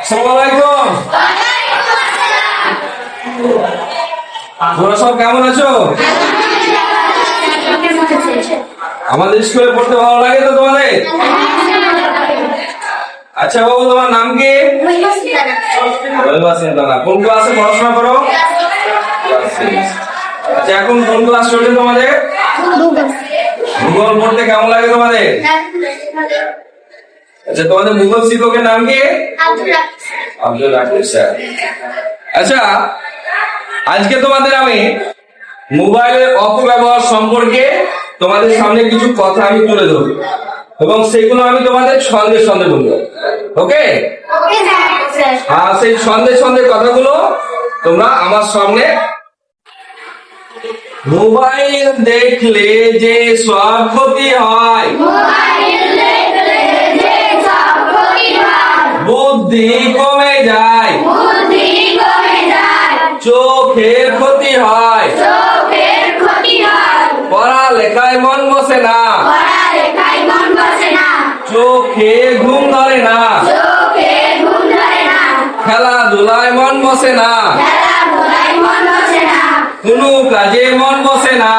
আসসালামু আলাইকুম। তোমরা সব কেমন আছো? আমাদের স্কুলে পড়তে ভালো লাগে তো তোমাদের? আচ্ছা বাবু, তোমার নাম কি? কোন ক্লাসে পড়াশোনা করো? আচ্ছা, এখন কোন ক্লাস চলছে তোমাদের? ভূগোল পড়তে কেমন লাগে তোমাদের? আচ্ছা, তোমাদের ভূগোল শিক্ষকের নাম কি? আব্দুল রাকিব স্যার। আচ্ছা, আজকে তোমাদের আমি মোবাইলের অপব্যবহার সম্পর্কে তোমাদের সামনে কিছু কথা আমি তুলে ধরবো এবং সেগুলো আমি তোমাদের সন্দেহ সন্দেহ বলবো। ওকে? আর সেই সন্দেহ সন্দেহ কথাগুলো তোমরা আমার সামনে। মোবাইল দেখলে যে সব ক্ষতি হয়, বুদ্ধি কমে যায়, চোখের ক্ষতি হয়, পড়ালেখায় মন বসে না, চোখে ঘুম ধরে না, খেলাধুলায় মন বসে না, কোনো কাজে মন বসে না।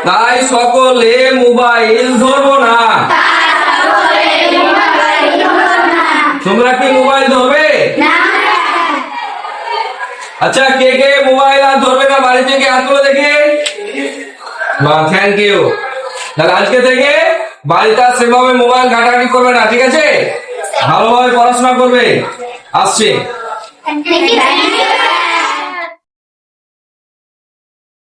তাই সকলে মোবাইল ধরবো না। তোমরা কি মোবাইল ধরবে? আচ্ছা, কে কে মোবাইল আর ধরবে না বাড়ি থেকে হাত তুলে দেখে? Thank you. তাহলে আজকে থেকে বাড়িতে সেভাবে মোবাইল ঘাটাঘাটি করবে না, ঠিক আছে? ভালোভাবে পড়াশোনা করবে। আসছে।